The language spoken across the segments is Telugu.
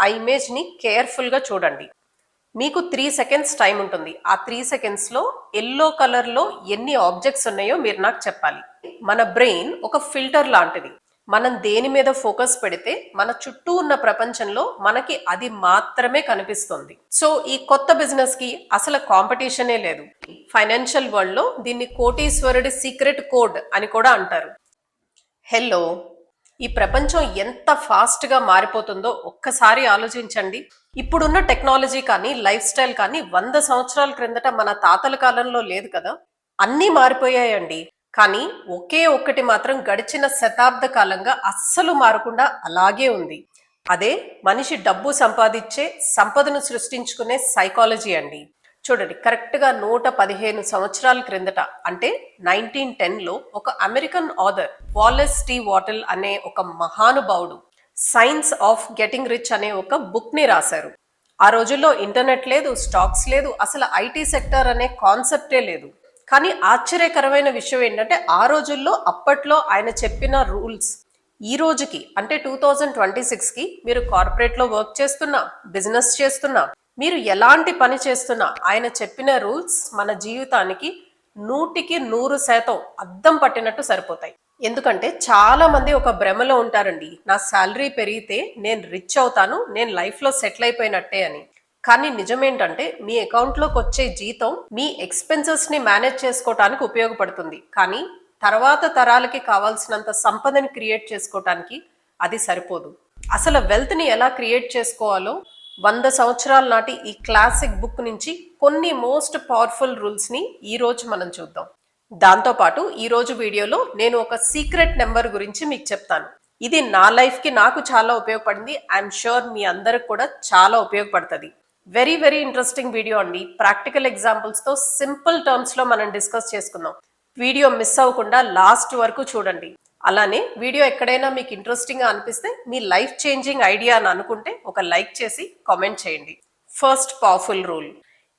ఆ ఇమేజ్ని కేర్ఫుల్గా చూడండి. మీకు 3 సెకండ్స్ టైం ఉంటుంది. ఆ 3 సెకండ్స్లో ఎల్లో కలర్లో ఎన్ని ఆబ్జెక్ట్స్ ఉన్నాయో మీరు నాకు చెప్పాలి. మన బ్రెయిన్ ఒక ఫిల్టర్ లాంటిది. మనం దేని మీద ఫోకస్ పెడితే మన చుట్టూ ఉన్న ప్రపంచంలో మనకి అది మాత్రమే కనిపిస్తుంది. సో ఈ కొత్త బిజినెస్ కి అసలు కాంపిటీషనే లేదు. ఫైనాన్షియల్ వరల్డ్ లో దీన్ని కోటీశ్వరుడి సీక్రెట్ కోడ్ అని కూడా అంటారు. హలో, ఈ ప్రపంచం ఎంత ఫాస్ట్ గా మారిపోతుందో ఒక్కసారి ఆలోచించండి. ఇప్పుడున్న టెక్నాలజీ కానీ లైఫ్ స్టైల్ కానీ 100 సంవత్సరాల క్రిందట మన తాతల కాలంలో లేదు కదా. అన్నీ మారిపోయాయండి. కానీ ఒకే ఒక్కటి మాత్రం గడిచిన శతాబ్ద కాలంగా అస్సలు మారకుండా అలాగే ఉంది. అదే మనిషి డబ్బు సంపాదించే సంపదను సృష్టించుకునే సైకాలజీ అండి. చూడండి, కరెక్ట్గా 115 సంవత్సరాల క్రిందట అంటే 1910లో ఒక American author Wallace T Wattles అనే ఒక మహానుభావుడు సైన్స్ ఆఫ్ గెటింగ్ రిచ్ అనే ఒక బుక్ ని రాశారు. ఆ రోజుల్లో ఇంటర్నెట్ లేదు, స్టాక్స్ లేదు, అసలు ఐటీ సెక్టర్ అనే కాన్సెప్టే లేదు. కానీ ఆశ్చర్యకరమైన విషయం ఏంటంటే ఆ రోజుల్లో అప్పట్లో ఆయన చెప్పిన రూల్స్ ఈ రోజుకి అంటే 2026కి మీరు కార్పొరేట్లో వర్క్ చేస్తున్నా, బిజినెస్ చేస్తున్నా, మీరు ఎలాంటి పని చేస్తున్నా ఆయన చెప్పిన రూల్స్ మన జీవితానికి 100% అద్దం పట్టినట్టు సరిపోతాయి. ఎందుకంటే చాలా మంది ఒక భ్రమలో ఉంటారండి, నా శాలరీ పెరిగితే నేను రిచ్ అవుతాను, నేను లైఫ్లో సెటిల్ అయిపోయినట్టే అని. కానీ నిజమేంటంటే మీ అకౌంట్లోకి వచ్చే జీతం మీ ఎక్స్పెన్సెస్ని మేనేజ్ చేసుకోవటానికి ఉపయోగపడుతుంది, కానీ తర్వాత తరాలకి కావాల్సినంత సంపదని క్రియేట్ చేసుకోవటానికి అది సరిపోదు. అసలు వెల్త్ని ఎలా క్రియేట్ చేసుకోవాలో 100 సంవత్సరాల నాటి ఈ క్లాసిక్ బుక్ నుంచి కొన్ని మోస్ట్ పవర్ఫుల్ రూల్స్ని ఈరోజు మనం చూద్దాం. దాంతోపాటు ఈరోజు వీడియోలో నేను ఒక సీక్రెట్ నెంబర్ గురించి మీకు చెప్తాను. ఇది నా లైఫ్కి నాకు చాలా ఉపయోగపడింది. ఐఎమ్ షూర్ మీ అందరికి కూడా చాలా ఉపయోగపడుతుంది. వెరీ వెరీ ఇంట్రెస్టింగ్ వీడియో అండి. ప్రాక్టికల్ ఎగ్జాంపుల్స్తో సింపుల్ టర్మ్స్లో మనం డిస్కస్ చేసుకుందాం. వీడియో మిస్ అవ్వకుండా లాస్ట్ వరకు చూడండి. అలానే వీడియో ఎక్కడైనా మీకు ఇంట్రెస్టింగ్గా అనిపిస్తే మీ లైఫ్ చేంజింగ్ ఐడియా అని అనుకుంటే ఒక లైక్ చేసి కామెంట్ చేయండి. First powerful rule.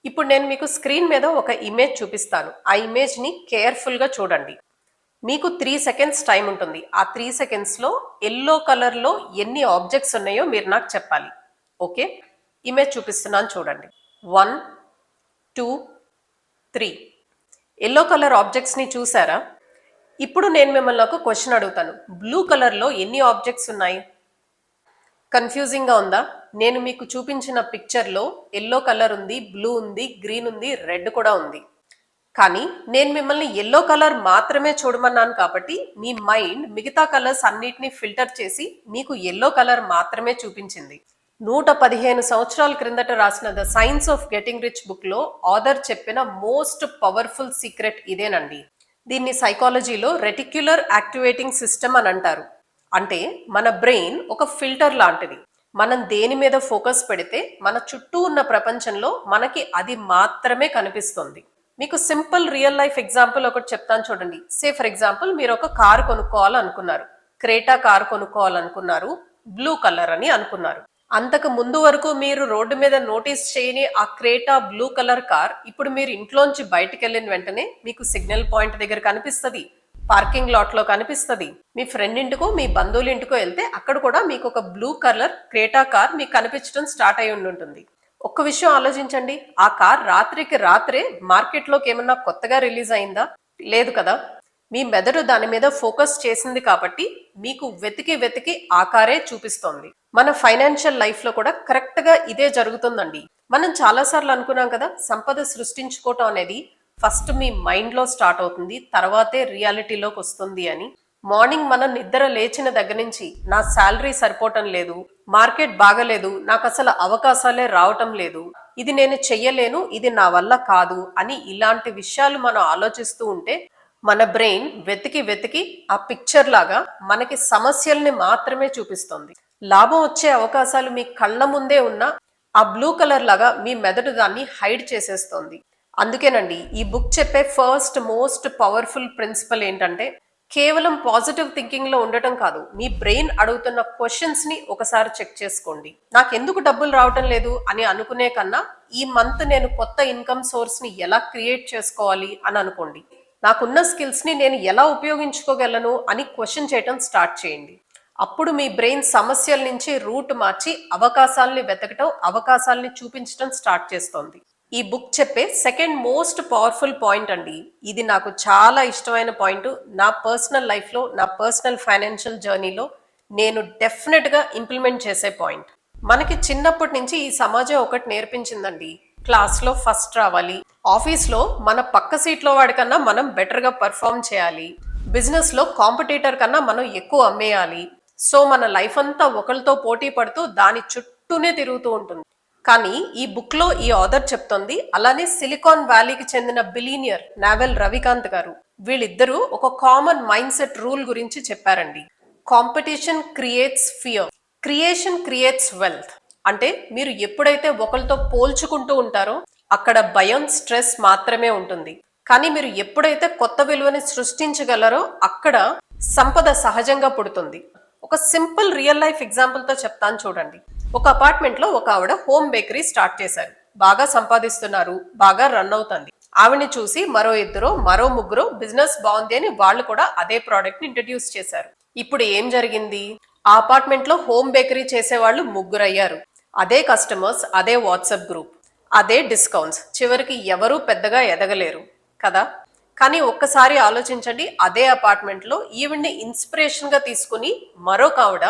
ఇప్పుడు నేను మీకు స్క్రీన్ మీద ఒక ఇమేజ్ చూపిస్తాను. ఆ ఇమేజ్ని కేర్ఫుల్గా చూడండి. మీకు 3 సెకండ్స్ టైం ఉంటుంది. ఆ 3 సెకండ్స్లో ఎల్లో కలర్లో ఎన్ని ఆబ్జెక్ట్స్ ఉన్నాయో మీరు నాకు చెప్పాలి. ఓకే, ఇమేజ్ చూపిస్తున్నాను చూడండి. 1, 2, 3 ఎల్లో కలర్ ఆబ్జెక్ట్స్ని చూసారా? ఇప్పుడు నేను మిమ్మల్ని ఒక క్వశ్చన్ అడుగుతాను. బ్లూ కలర్లో ఎన్ని ఆబ్జెక్ట్స్ ఉన్నాయి? కన్ఫ్యూజింగ్గా ఉందా? నేను మీకు చూపించిన పిక్చర్లో ఎల్లో కలర్ ఉంది, బ్లూ ఉంది, గ్రీన్ ఉంది, రెడ్ కూడా ఉంది. కానీ నేను మిమ్మల్ని ఎల్లో కలర్ మాత్రమే చూడమన్నాను కాబట్టి మీ మైండ్ మిగతా కలర్స్ అన్నిటినీ ఫిల్టర్ చేసి మీకు ఎల్లో కలర్ మాత్రమే చూపించింది. 115 సంవత్సరాల క్రిందట రాసిన the science of getting rich బుక్లో ఆథర్ చెప్పిన మోస్ట్ పవర్ఫుల్ సీక్రెట్ ఇదేనండి. దీన్ని సైకాలజీలో రెటిక్యులర్ యాక్టివేటింగ్ సిస్టమ్ అని అంటారు. అంటే మన బ్రెయిన్ ఒక ఫిల్టర్ లాంటిది. మనం దేని మీద ఫోకస్ పెడితే మన చుట్టూ ఉన్న ప్రపంచంలో మనకి అది మాత్రమే కనిపిస్తుంది. మీకు సింపుల్ రియల్ లైఫ్ ఎగ్జాంపుల్ ఒకటి చెప్తాను చూడండి. సే ఫర్ ఎగ్జాంపుల్ మీరు ఒక కారు కొనుక్కోవాలనుకున్నారు, క్రేటా కారు కొనుక్కోవాలనుకున్నారు, బ్లూ కలర్ అని అనుకున్నారు. అంతకు ముందు వరకు మీరు రోడ్డు మీద నోటీస్ చేయని ఆ క్రేటా బ్లూ కలర్ కార్ ఇప్పుడు మీరు ఇంట్లోంచి బయటకు వెళ్ళిన వెంటనే మీకు సిగ్నల్ పాయింట్ దగ్గర కనిపిస్తుంది, పార్కింగ్ లాట్ లో కనిపిస్తుంది. మీ ఫ్రెండ్ ఇంటికో మీ బంధువుల ఇంటికో వెళ్తే అక్కడ కూడా మీకు ఒక బ్లూ కలర్ క్రేటా కార్ మీకు కనిపించడం స్టార్ట్ అయి ఉంటుంది. ఒక్క విషయం ఆలోచించండి, ఆ కార్ రాత్రికి రాత్రే మార్కెట్లోకి ఏమన్నా కొత్తగా రిలీజ్ అయిందా? లేదు కదా. మీ మెదడు దాని మీద ఫోకస్ చేసింది కాబట్టి మీకు వెతికి వెతికి ఆ కారే చూపిస్తోంది. మన ఫైనాన్షియల్ లైఫ్లో కూడా కరెక్ట్గా ఇదే జరుగుతుందండి. మనం చాలాసార్లు అనుకున్నాం కదా, సంపద సృష్టించుకోవటం అనేది ఫస్ట్ మీ మైండ్లో స్టార్ట్ అవుతుంది, తర్వాతే రియాలిటీలోకి వస్తుంది అని. మార్నింగ్ మనం నిద్ర లేచిన దగ్గర నుంచి నా శాలరీ సరిపోవటం లేదు, మార్కెట్ బాగలేదు, నాకు అసలు అవకాశాలే రావటం లేదు, ఇది నేను చెయ్యలేను, ఇది నా వల్ల కాదు అని ఇలాంటి విషయాలు మనం ఆలోచిస్తూ ఉంటే మన బ్రెయిన్ వెతికి వెతికి ఆ పిక్చర్ లాగా మనకి సమస్యల్ని మాత్రమే చూపిస్తుంది. లాభం వచ్చే అవకాశాలు మీ కళ్ళ ముందే ఉన్న ఆ బ్లూ కలర్ లాగా మీ మెదడు దాన్ని హైడ్ చేసేస్తోంది. అందుకేనండి ఈ బుక్ చెప్పే ఫస్ట్ మోస్ట్ పవర్ఫుల్ ప్రిన్సిపల్ ఏంటంటే కేవలం పాజిటివ్ థింకింగ్ లో ఉండటం కాదు, మీ బ్రెయిన్ అడుగుతున్న క్వశ్చన్స్ ని ఒకసారి చెక్ చేసుకోండి. నాకెందుకు డబ్బులు రావటం లేదు అని అనుకునే కన్నా ఈ మంత్ నేను కొత్త ఇన్కమ్ సోర్స్ ని ఎలా క్రియేట్ చేసుకోవాలి అని అనుకోండి. నాకున్న స్కిల్స్ ని నేను ఎలా ఉపయోగించుకోగలను అని క్వశ్చన్ చేయటం స్టార్ట్ చేయండి. అప్పుడు మీ బ్రెయిన్ సమస్యల నుంచి రూట్ మార్చి అవకాశాలని వెతకటం, అవకాశాలని చూపించడం స్టార్ట్ చేస్తోంది. ఈ బుక్ చెప్పే సెకండ్ మోస్ట్ పవర్ఫుల్ పాయింట్ అండి, ఇది నాకు చాలా ఇష్టమైన పాయింట్. నా పర్సనల్ లైఫ్లో, నా పర్సనల్ ఫైనాన్షియల్ జర్నీలో నేను డెఫినెట్గా ఇంప్లిమెంట్ చేసే పాయింట్. మనకి చిన్నప్పటి నుంచి ఈ సమాజం ఒకటి నేర్పించిందండి, క్లాస్లో ఫస్ట్ రావాలి, ఆఫీస్లో మన పక్క సీట్లో వాడికన్నా మనం బెటర్గా పర్ఫామ్ చేయాలి, బిజినెస్లో కాంపిటీటర్ కన్నా మనం ఎక్కువ అమ్మేయాలి. సో మన లైఫ్ అంతా ఒకరితో పోటీ పడుతూ దాని చుట్టూనే తిరుగుతూ ఉంటుంది. కానీ ఈ బుక్ లో ఈ ఆథర్ చెప్తోంది, అలానే సిలికాన్ వ్యాలీకి చెందిన బిలీనియర్ నావెల్ రవికాంత్ గారు, వీళ్ళిద్దరూ ఒక కామన్ మైండ్ సెట్ రూల్ గురించి చెప్పారండి. Competition creates fear, creation creates wealth. అంటే మీరు ఎప్పుడైతే ఒకరితో పోల్చుకుంటూ ఉంటారో అక్కడ భయం, స్ట్రెస్ మాత్రమే ఉంటుంది. కానీ మీరు ఎప్పుడైతే కొత్త విలువని సృష్టించగలరో అక్కడ సంపద సహజంగా పుడుతుంది. ఒక సింపుల్ రియల్ లైఫ్ ఎగ్జాంపుల్ తో చెప్తాను చూడండి. ఒక అపార్ట్మెంట్ లో ఒక ఆవిడ హోమ్ బేకరీ స్టార్ట్ చేశారు, బాగా సంపాదిస్తున్నారు, బాగా రన్ అవుతుంది. ఆవిడని చూసి మరో ఇద్దరు, మరో ముగ్గురు బిజినెస్ బాగుంది అని వాళ్ళు కూడా అదే ప్రోడక్ట్ ని ఇంట్రడ్యూస్ చేశారు. ఇప్పుడు ఏం జరిగింది, ఆ అపార్ట్మెంట్ లో హోమ్ బేకరీ చేసే వాళ్ళు ముగ్గురు అయ్యారు. అదే కస్టమర్స్, అదే వాట్సాప్ గ్రూప్, అదే డిస్కౌంట్స్, చివరికి ఎవరూ పెద్దగా ఎదగలేరు కదా. కానీ ఒక్కసారి ఆలోచించండి, అదే అపార్ట్మెంట్ లో ఈవిడ్ని ఇన్స్పిరేషన్ గా తీసుకుని మరొక ఆవిడ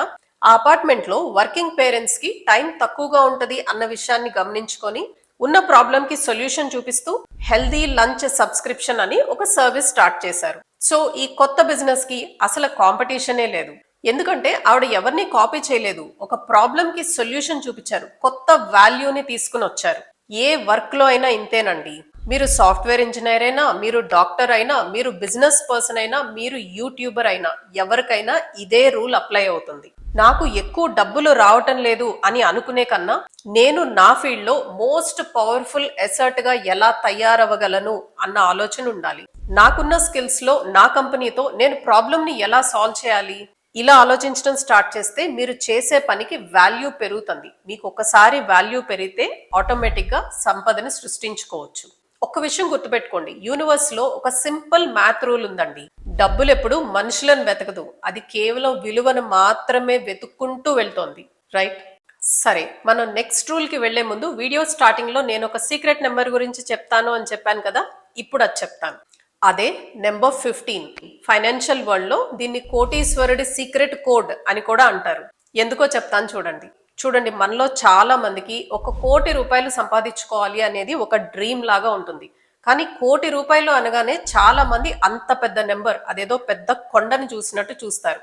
ఆ అపార్ట్మెంట్ లో వర్కింగ్ పేరెంట్స్ కి టైం తక్కువగా ఉంటది అన్న విషయాన్ని గమనించుకొని ఉన్న ప్రాబ్లం కి సొల్యూషన్ చూపిస్తూ హెల్దీ లంచ్ సబ్స్క్రిప్షన్ అని ఒక సర్వీస్ స్టార్ట్ చేశారు. సో ఈ కొత్త బిజినెస్ కి అసలు కాంపిటీషనే లేదు, ఎందుకంటే ఆవిడ ఎవరిని కాపీ చేయలేదు, ఒక ప్రాబ్లం కి సొల్యూషన్ చూపించారు, కొత్త వాల్యూని తీసుకుని వచ్చారు. ఏ వర్క్ లో అయినా ఇంతేనండి, మీరు సాఫ్ట్వేర్ ఇంజనీర్ అయినా, మీరు డాక్టర్ అయినా, మీరు బిజినెస్ పర్సన్ అయినా, మీరు యూట్యూబర్ అయినా, ఎవరికైనా ఇదే రూల్ అప్లై అవుతుంది. నాకు ఎక్కువ డబ్బులు రావటం లేదు అని అనుకునే కన్నా నేను నా ఫీల్డ్ లో మోస్ట్ పవర్ఫుల్ ఎసర్ట్ గా ఎలా తయారవ్వగలను అన్న ఆలోచన ఉండాలి. నాకున్న స్కిల్స్ లో నా కంపెనీతో నేను ప్రాబ్లమ్ ని ఎలా సాల్వ్ చేయాలి, ఇలా ఆలోచించడం స్టార్ట్ చేస్తే మీరు చేసే పనికి వాల్యూ పెరుగుతుంది. మీకు ఒకసారి వాల్యూ పెరిగితే ఆటోమేటిక్ గా సంపదని సృష్టించుకోవచ్చు. ఒక్క విషయం గుర్తుపెట్టుకోండి, యూనివర్స్ లో ఒక సింపుల్ మ్యాథ్ రూల్ ఉందండి, డబ్బులు ఎప్పుడు మనుషులను వెతకదు, అది కేవలం విలువను మాత్రమే వెతుక్కుంటూ వెళ్తోంది. రైట్? సరే, మనం నెక్స్ట్ రూల్ కి వెళ్లే ముందు వీడియో స్టార్టింగ్ లో నేను ఒక సీక్రెట్ నెంబర్ గురించి చెప్తాను అని చెప్పాను కదా, ఇప్పుడు అది చెప్తాను. అదే నెంబర్ 15. ఫైనాన్షియల్ వరల్డ్ లో దీన్ని కోటీశ్వరుడి సీక్రెట్ కోడ్ అని కూడా అంటారు. ఎందుకో చెప్తాను చూడండి. మనలో చాలా మందికి 1,00,00,000 రూపాయలు సంపాదించుకోవాలి అనేది ఒక డ్రీమ్ లాగా ఉంటుంది. కానీ 1,00,00,000 రూపాయలు అనగానే చాలా మంది అంత పెద్ద నెంబర్, అదేదో పెద్ద కొండని చూసినట్టు చూస్తారు.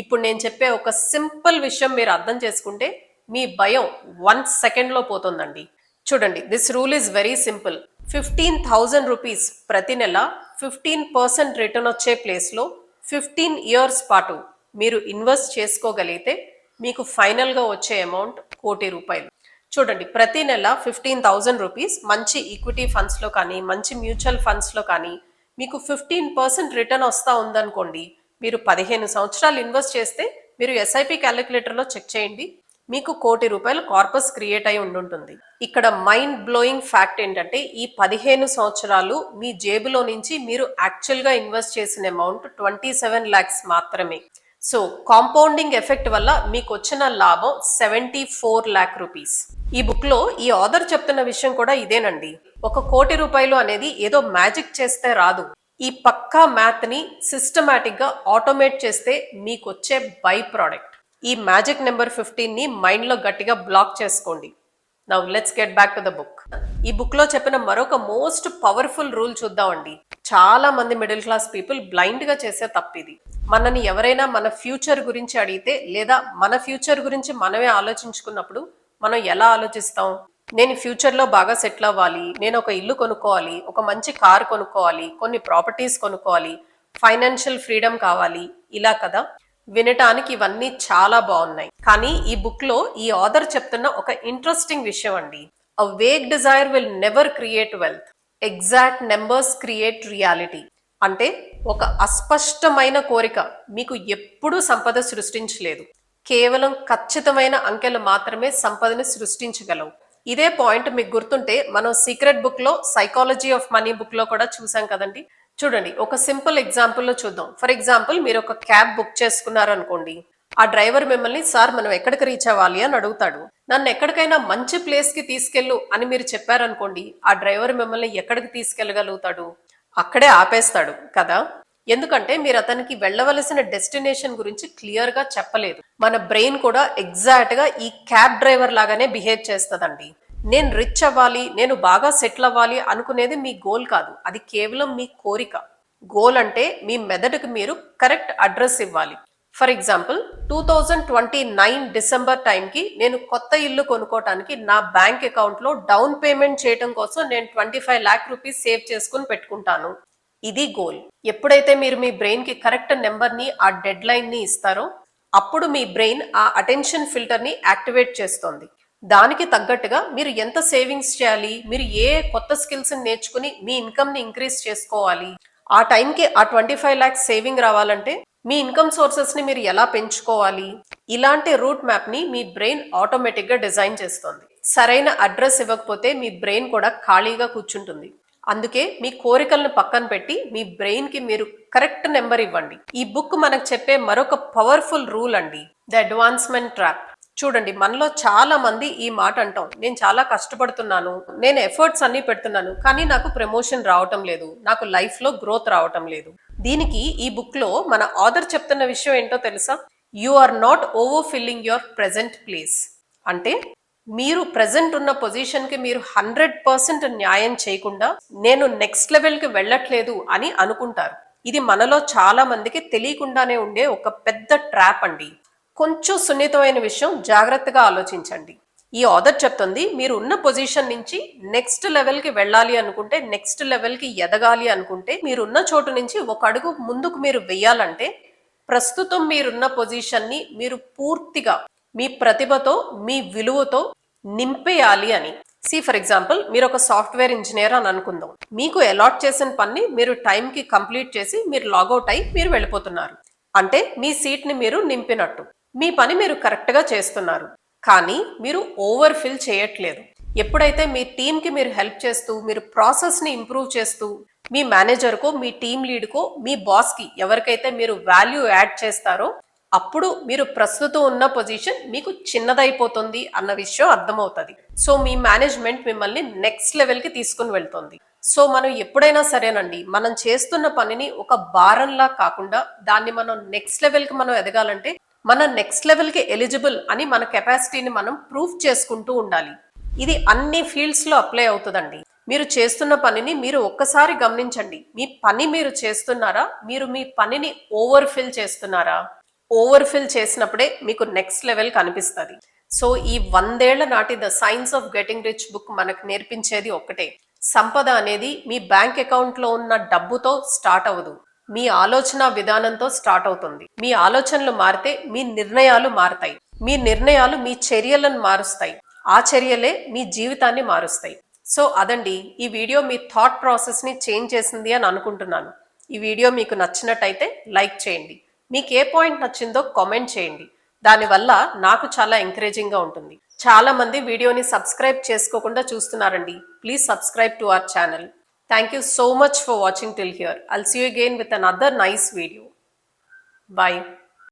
ఇప్పుడు నేను చెప్పే ఒక సింపుల్ విషయం మీరు అర్థం చేసుకుంటే మీ భయం 1 సెకండ్ లో పోతుందండి. చూడండి, this rule is very simple. 15,000 rupees ప్రతి నెల 15% రిటర్న్ వచ్చే ప్లేస్లో 15 ఇయర్స్ పాటు మీరు ఇన్వెస్ట్ చేసుకోగలిగితే మీకు ఫైనల్గా వచ్చే అమౌంట్ 1,00,00,000 రూపాయలు. చూడండి, ప్రతి నెల 15,000 రూపీస్ మంచి ఈక్విటీ ఫండ్స్లో కానీ, మంచి మ్యూచువల్ ఫండ్స్లో కానీ మీకు 15% రిటర్న్ వస్తూ ఉందనుకోండి, మీరు 15 సంవత్సరాలు ఇన్వెస్ట్ చేస్తే మీరు ఎస్ఐపి క్యాలిక్యులేటర్లో చెక్ చేయండి, మీకు 1,00,00,000 రూపాయల కార్పస్ క్రియేట్ అయి ఉండుంటుంది. ఇక్కడ మైండ్ బ్లోయింగ్ ఫ్యాక్ట్ ఏంటంటే ఈ 15 సంవత్సరాలు మీ జేబులో నుంచి మీరు యాక్చువల్గా ఇన్వెస్ట్ చేసిన అమౌంట్ 27 lakhs మాత్రమే. సో కాంపౌండింగ్ ఎఫెక్ట్ వల్ల మీకు వచ్చిన లాభం 74 lakh రూపీస్. ఈ బుక్ లో ఈ ఆథర్ చెప్తున్న విషయం కూడా ఇదేనండి. 1,00,00,000 రూపాయలు అనేది ఏదో మ్యాజిక్ చేస్తే రాదు. ఈ పక్కా మ్యాథ్ ని సిస్టమాటిక్ గా ఆటోమేట్ చేస్తే మీకు వచ్చే బై ప్రోడక్ట్. ఈ మ్యాజిక్ నెంబర్ 15 ని మైండ్ లో గట్టిగా బ్లాక్ చేసుకోండి. Now let's get back to the book. ఈ బుక్ లో చెప్పిన మరొక మోస్ట్ పవర్ఫుల్ రూల్ చూద్దామండి. చాలా మంది మిడిల్ క్లాస్ పీపుల్ బ్లైండ్ గా చేసే తప్పిది. మనని ఎవరైనా మన ఫ్యూచర్ గురించి అడిగితే, లేదా మన ఫ్యూచర్ గురించి మనమే ఆలోచించుకున్నప్పుడు మనం ఎలా ఆలోచిస్తాం? నేను ఫ్యూచర్ లో బాగా సెటిల్ అవ్వాలి, నేను ఒక ఇల్లు కొనుక్కోవాలి, ఒక మంచి కార్ కొనుక్కోవాలి, కొన్ని ప్రాపర్టీస్ కొనుక్కోవాలి, ఫైనాన్షియల్ ఫ్రీడమ్ కావాలి, ఇలా కదా. వినటానికి ఇవన్నీ చాలా బాగున్నాయి, కానీ ఈ బుక్ లో ఈ ఆథర్ చెప్తున్న ఒక ఇంట్రెస్టింగ్ విషయం అండి. A vague desire will never create wealth, exact numbers create reality. అంటే ఒక అస్పష్టమైన కోరిక మీకు ఎప్పుడూ సంపద సృష్టించలేదు, కేవలం ఖచ్చితమైన అంకెలు మాత్రమే సంపదని సృష్టించగలవు. ఇదే పాయింట్ మీకు గుర్తుంటే మనం సీక్రెట్ బుక్ లో, సైకాలజీ ఆఫ్ మనీ బుక్ లో కూడా చూసాం కదండి. చూడండి, ఒక సింపుల్ ఎగ్జాంపుల్ లో చూద్దాం. ఫర్ ఎగ్జాంపుల్, మీరు ఒక క్యాబ్ బుక్ చేసుకున్నారు అనుకోండి, ఆ డ్రైవర్ మిమ్మల్ని సార్ మనం ఎక్కడికి రీచ్ అవ్వాలి అని అడుగుతాడు. నన్ను ఎక్కడికైనా మంచి ప్లేస్ కి తీసుకెళ్ళు అని మీరు చెప్పారనుకోండి, ఆ డ్రైవర్ మిమ్మల్ని ఎక్కడికి తీసుకెళ్ళగలుగుతాడు? అక్కడే ఆపేస్తాడు కదా. ఎందుకంటే మీరు అతనికి వెళ్ళవలసిన డెస్టినేషన్ గురించి క్లియర్ గా చెప్పలేదు. మన బ్రెయిన్ కూడా ఎగ్జాక్ట్ గా ఈ క్యాబ్ డ్రైవర్ లాగానే బిహేవ్ చేస్తదండి. నేను రిచ్ అవ్వాలి, నేను బాగా సెటిల్ అవ్వాలి అనుకునేది మీ గోల్ కాదు, అది కేవలం మీ కోరిక. గోల్ అంటే మీ మెదడుకి మీరు కరెక్ట్ అడ్రస్ ఇవ్వాలి. ఫర్ ఎగ్జాంపుల్ 2029 డిసెంబర్ టైంకి నేను కొత్త ఇల్లు కొనుక్కోవటానికి నా బ్యాంక్ అకౌంట్ లో డౌన్ పేమెంట్ చేయడం కోసం నేను 25 lakh రూపీస్ సేవ్ చేసుకుని పెట్టుకుంటాను. ఇది గోల్. ఎప్పుడైతే మీరు మీ బ్రెయిన్ కి కరెక్ట్ నెంబర్ ని, ఆ డెడ్ లైన్ ని ఇస్తారో అప్పుడు మీ బ్రెయిన్ ఆ అటెన్షన్ ఫిల్టర్ ని యాక్టివేట్ చేస్తుంది. దానికి తగ్గట్టుగా మీరు ఎంత సేవింగ్స్ చేయాలి, మీరు ఏ కొత్త స్కిల్స్ నేర్చుకుని మీ ఇన్కమ్ ని ఇంక్రీజ్ చేసుకోవాలి, ఆ టైంకి ఆ 25 lakhs సేవింగ్ రావాలంటే మీ ఇన్కమ్ సోర్సెస్ ని మీరు ఎలా పెంచుకోవాలి, ఇలాంటి రూట్ మ్యాప్ ని మీ బ్రెయిన్ ఆటోమేటిక్ గా డిజైన్ చేస్తుంది. సరైన అడ్రస్ ఇవ్వకపోతే మీ బ్రెయిన్ కూడా ఖాళీగా కూర్చుంటుంది. అందుకే మీ కోరికలను పక్కన పెట్టి మీ బ్రెయిన్ కి మీరు కరెక్ట్ నెంబర్ ఇవ్వండి. ఈ బుక్ మనకు చెప్పే మరొక పవర్ఫుల్ రూల్ అండి, ద అడ్వాన్స్మెంట్ ట్రాప్. చూడండి, మనలో చాలా మంది ఈ మాట అంటాం, నేను చాలా కష్టపడుతున్నాను, నేను ఎఫర్ట్స్ అన్ని పెడుతున్నాను, కానీ నాకు ప్రమోషన్ రావటం లేదు, నాకు లైఫ్ లో గ్రోత్ రావటం లేదు. దీనికి ఈ బుక్ లో మన ఆథర్ చెప్తున్న విషయం ఏంటో తెలుసా? You are not over filling your present place. అంటే మీరు ప్రెజెంట్ ఉన్న పొజిషన్ కి మీరు 100% న్యాయం చేయకుండా నేను నెక్స్ట్ లెవెల్ కి వెళ్ళట్లేదు అని అనుకుంటారు. ఇది మనలో చాలా మందికి తెలియకుండానే ఉండే ఒక పెద్ద ట్రాప్ అండి. కొంచెం సున్నితమైన విషయం, జాగ్రత్తగా ఆలోచించండి. ఈ ఆథర్ చెప్తుంది, మీరు ఉన్న పొజిషన్ నుంచి నెక్స్ట్ లెవెల్ కి వెళ్ళాలి అనుకుంటే, నెక్స్ట్ లెవెల్ కి ఎదగాలి అనుకుంటే, మీరున్న చోటు నుంచి ఒక అడుగు ముందుకు మీరు వెయ్యాలంటే ప్రస్తుతం మీరున్న పొజిషన్ ని మీరు పూర్తిగా మీ ప్రతిభతో, మీ విలువతో నింపేయాలి అని. ఫర్ ఎగ్జాంపుల్, మీరు ఒక సాఫ్ట్వేర్ ఇంజనీర్ అని అనుకుందాం. మీకు అలాట్ చేసిన పని మీరు టైంకి కంప్లీట్ చేసి మీరు లాగౌట్ అయి మీరు వెళ్ళిపోతున్నారు. అంటే మీ సీట్ ని మీరు నింపినట్టు. మీ పని మీరు కరెక్ట్ గా చేస్తున్నారు, కానీ మీరు ఓవర్ ఫిల్ చేయట్లేదు. ఎప్పుడైతే మీ టీమ్ కి మీరు హెల్ప్ చేస్తూ, మీరు ప్రాసెస్ ని ఇంప్రూవ్ చేస్తూ, మీ మేనేజర్ కో, మీ టీమ్ లీడ్ కో, మీ బాస్ కి ఎవరికైతే మీరు వాల్యూ యాడ్ చేస్తారో అప్పుడు మీరు ప్రస్తుతం ఉన్న పొజిషన్ మీకు చిన్నదైపోతుంది అన్న విషయం అర్థమవుతుంది. సో మీ మేనేజ్మెంట్ మిమ్మల్ని నెక్స్ట్ లెవెల్ కి తీసుకుని వెళ్తుంది. సో మనం ఎప్పుడైనా సరేనండి, మనం చేస్తున్న పనిని ఒక భారంలా కాకుండా దాన్ని మనం నెక్స్ట్ లెవెల్ కి మనం ఎదగాలంటే మనం నెక్స్ట్ లెవెల్ కి ఎలిజిబుల్ అని మన కెపాసిటీని మనం ప్రూవ్ చేసుకుంటూ ఉండాలి. ఇది అన్ని ఫీల్డ్స్ లో అప్లై అవుతుందండి. మీరు చేస్తున్న పనిని మీరు ఒక్కసారి గమనించండి. మీ పని మీరు చేస్తున్నారా, మీరు మీ పనిని ఓవర్ ఫిల్ చేస్తున్నారా? ఓవర్ ఫిల్ చేసినప్పుడే మీకు నెక్స్ట్ లెవెల్ కనిపిస్తుంది. సో ఈ 100 ఏళ్ల నాటి the science of getting rich book మనకు నేర్పించేది ఒక్కటే, సంపద అనేది మీ బ్యాంక్ అకౌంట్ లో ఉన్న డబ్బుతో స్టార్ట్ అవ్వదు, మీ ఆలోచన విధానంతో స్టార్ట్ అవుతుంది. మీ ఆలోచనలు మారితే మీ నిర్ణయాలు మారుతాయి, మీ నిర్ణయాలు మీ చర్యలను మారుస్తాయి, ఆ చర్యలే మీ జీవితాన్ని మారుస్తాయి. సో అదండి, ఈ వీడియో మీ థాట్ ప్రాసెస్ ని చేంజ్ చేసింది అని అనుకుంటున్నాను. ఈ వీడియో మీకు నచ్చినట్టయితే లైక్ చేయండి. మీకు ఏ పాయింట్ నచ్చిందో కామెంట్ చేయండి. దానివల్ల నాకు చాలా ఎంకరేజింగ్ గా ఉంటుంది. చాలా మంది వీడియోని సబ్స్క్రైబ్ చేసుకోకుండా చూస్తున్నారండి. Please subscribe to our channel. Thank you so much for watching till here. I'll see you again with another nice video. Bye.